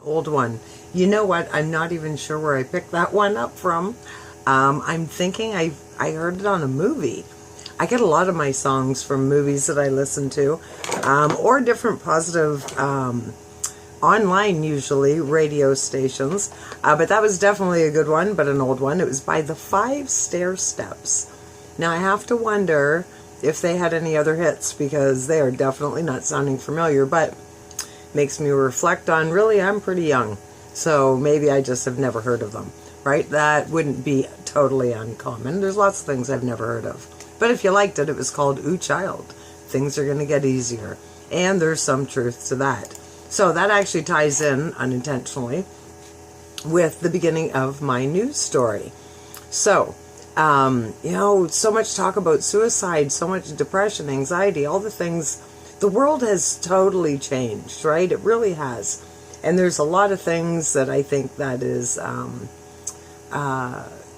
old one. You know what? I'm not even sure where I picked that one up from. I'm thinking I heard it on a movie. I get a lot of my songs from movies that I listen to, or different positive online, usually, radio stations. But that was definitely a good one, but an old one. It was by the Five Stairsteps. Now, I have to wonder if they had any other hits, because they are definitely not sounding familiar, but makes me reflect on, really, I'm pretty young, so maybe I just have never heard of them, right? That wouldn't be totally uncommon. There's lots of things I've never heard of. But if you liked it, it was called Ooh Child. Things are going to get easier. And there's some truth to that. So that actually ties in, unintentionally, with the beginning of my news story. So, so much talk about suicide, so much depression, anxiety, all the things. The world has totally changed, right? It really has. And there's a lot of things that I think that is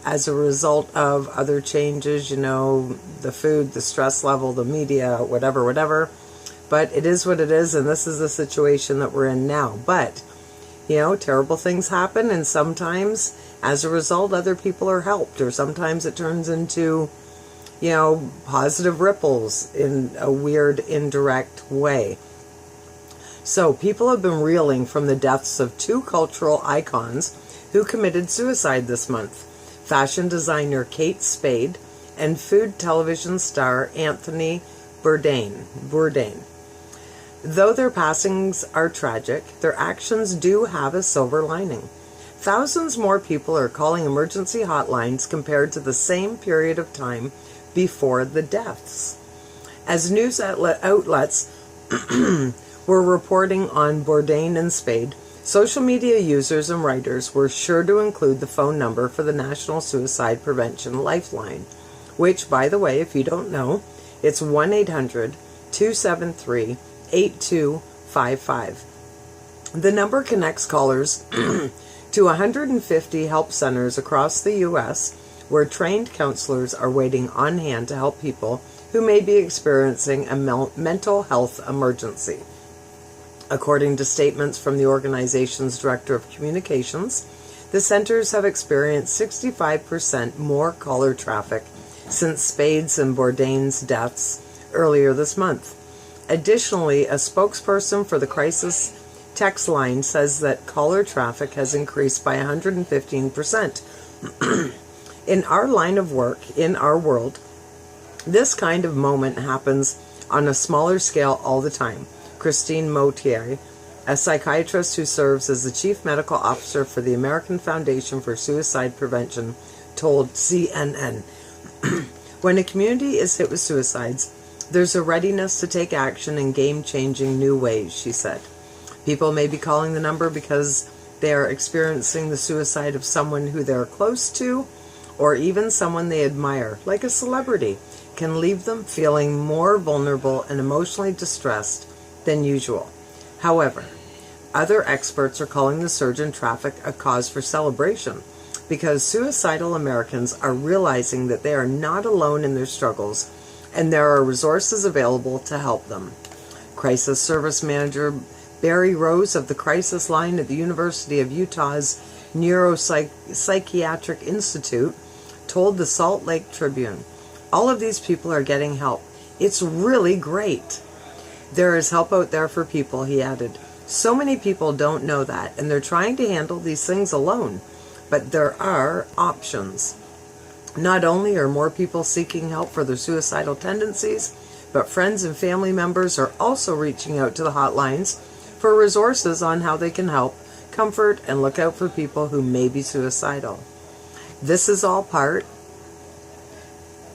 as a result of other changes, the food, the stress level, the media, whatever. But it is what it is, and this is the situation that we're in now. But, terrible things happen, and sometimes, as a result, other people are helped, or sometimes it turns into, positive ripples in a weird, indirect way. So, people have been reeling from the deaths of two cultural icons who committed suicide this month. Fashion designer Kate Spade and food television star Anthony Bourdain. Though their passings are tragic, their actions do have a silver lining. Thousands more people are calling emergency hotlines compared to the same period of time before the deaths. As news outlets were reporting on Bourdain and Spade, social media users and writers were sure to include the phone number for the National Suicide Prevention Lifeline, which, by the way, if you don't know, it's 1-800-273-8255. The number connects callers to 150 help centers across the U.S., where trained counselors are waiting on hand to help people who may be experiencing a mental health emergency. According to statements from the organization's Director of Communications, the centers have experienced 65% more caller traffic since Spade's and Bourdain's deaths earlier this month. Additionally, a spokesperson for the crisis text line says that caller traffic has increased by 115%. In our line of work, in our world, this kind of moment happens on a smaller scale all the time. Christine Motier, a psychiatrist who serves as the chief medical officer for the American Foundation for Suicide Prevention, told CNN. When a community is hit with suicides, there's a readiness to take action in game-changing new ways, she said. People may be calling the number because they are experiencing the suicide of someone who they're close to, or even someone they admire, like a celebrity, can leave them feeling more vulnerable and emotionally distressed than usual. However, other experts are calling the surge in traffic a cause for celebration, because suicidal Americans are realizing that they are not alone in their struggles, and there are resources available to help them. Crisis Service Manager Barry Rose of the Crisis Line at the University of Utah's Neuropsychiatric Institute told the Salt Lake Tribune, "All of these people are getting help. It's really great. There is help out there for people," he added. "So many people don't know that, and they're trying to handle these things alone. But there are options. Not only are more people seeking help for their suicidal tendencies, but friends and family members are also reaching out to the hotlines for resources on how they can help, comfort, and look out for people who may be suicidal." This is all part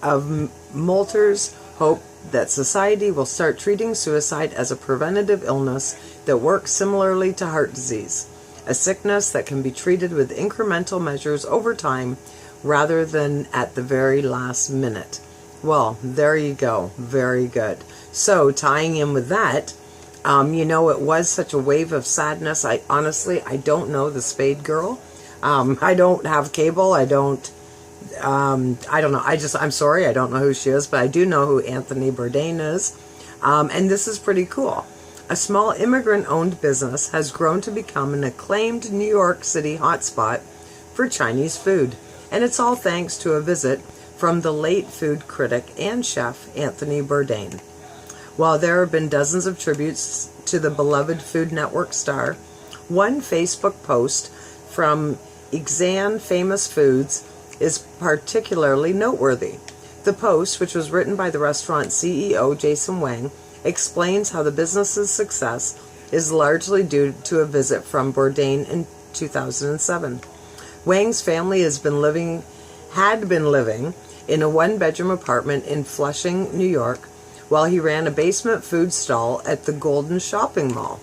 of Moulter's hope that society will start treating suicide as a preventative illness that works similarly to heart disease, a sickness that can be treated with incremental measures over time rather than at the very last minute. Well, there you go. Very good. So, tying in with that, it was such a wave of sadness. I don't know the Spade girl. I don't have cable. I don't know. I'm sorry, I don't know who she is, but I do know who Anthony Bourdain is. And this is pretty cool. A small immigrant-owned business has grown to become an acclaimed New York City hotspot for Chinese food, and it's all thanks to a visit from the late food critic and chef Anthony Bourdain. While there have been dozens of tributes to the beloved Food Network star, one Facebook post from Exane Famous Foods is particularly noteworthy. The post, which was written by the restaurant CEO Jason Wang, explains how the business's success is largely due to a visit from Bourdain in 2007. Wang's family had been living in a one-bedroom apartment in Flushing, New York, while he ran a basement food stall at the Golden Shopping Mall.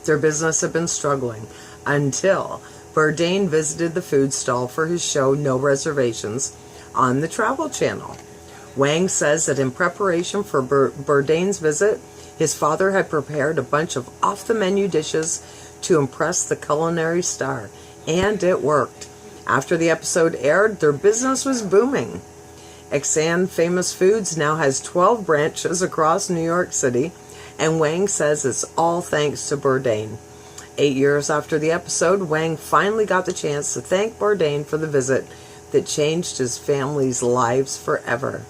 Their business had been struggling until Bourdain visited the food stall for his show No Reservations on the Travel Channel. Wang says that in preparation for Bourdain's visit, his father had prepared a bunch of off-the-menu dishes to impress the culinary star, and it worked. After the episode aired, their business was booming. Exane Famous Foods now has 12 branches across New York City, and Wang says it's all thanks to Bourdain. 8 years after the episode, Wang finally got the chance to thank Bourdain for the visit that changed his family's lives forever.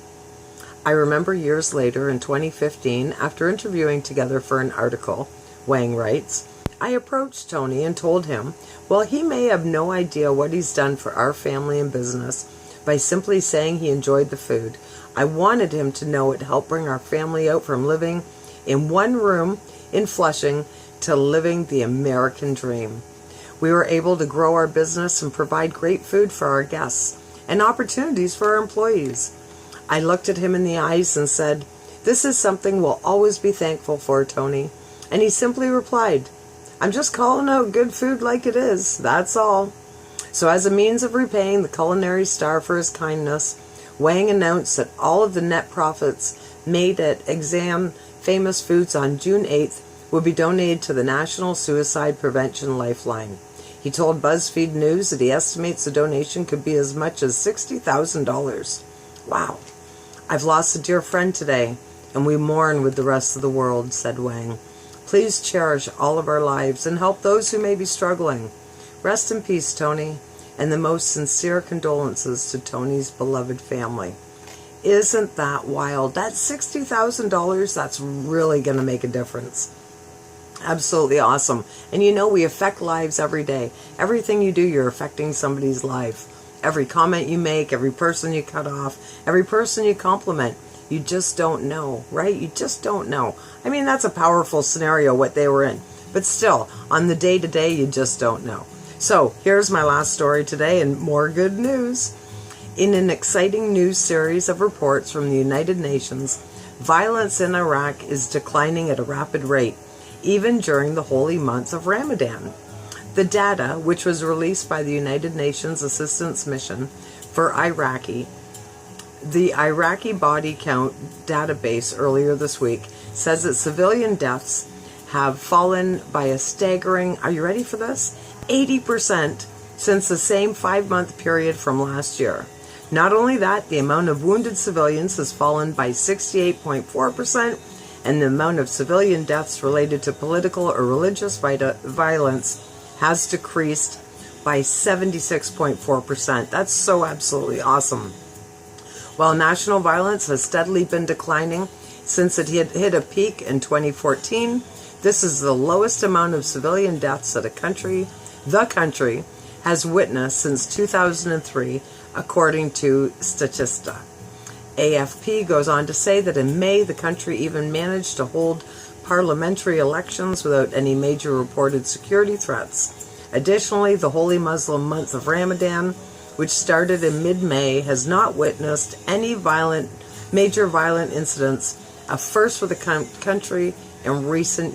I remember years later, in 2015, after interviewing together for an article, Wang writes, I approached Tony and told him, while he may have no idea what he's done for our family and business, by simply saying he enjoyed the food, I wanted him to know it helped bring our family out from living in one room in Flushing to living the American dream. We were able to grow our business and provide great food for our guests and opportunities for our employees. I looked at him in the eyes and said, this is something we'll always be thankful for, Tony. And he simply replied, I'm just calling out good food like it is, that's all. So as a means of repaying the culinary star for his kindness, Wang announced that all of the net profits made at Exane Famous Foods on June 8th would be donated to the National Suicide Prevention Lifeline. He told BuzzFeed News that he estimates the donation could be as much as $60,000. Wow. I've lost a dear friend today, and we mourn with the rest of the world, said Wang. Please cherish all of our lives and help those who may be struggling. Rest in peace, Tony, and the most sincere condolences to Tony's beloved family. Isn't that wild? That's $60,000. That's really going to make a difference. Absolutely awesome. And you know, we affect lives every day. Everything you do, you're affecting somebody's life. Every comment you make, every person you cut off, every person you compliment, you just don't know, right? You just don't know. I mean, that's a powerful scenario, what they were in. But still, on the day-to-day, you just don't know. So, here's my last story today, and more good news. In an exciting news series of reports from the United Nations, violence in Iraq is declining at a rapid rate, even during the holy month of Ramadan. The data, which was released by the United Nations Assistance Mission for the Iraqi Body Count database earlier this week, says that civilian deaths have fallen by a staggering, are you ready for this? 80% since the same 5-month period from last year. Not only that, the amount of wounded civilians has fallen by 68.4%, and the amount of civilian deaths related to political or religious violence has decreased by 76.4%. That's so absolutely awesome. While national violence has steadily been declining since it hit a peak in 2014, this is the lowest amount of civilian deaths that the country has witnessed since 2003, according to Statista. AFP goes on to say that in May, the country even managed to hold parliamentary elections without any major reported security threats. Additionally, the holy Muslim month of Ramadan, which started in mid-May, has not witnessed any major violent incidents, a first for the country in recent years.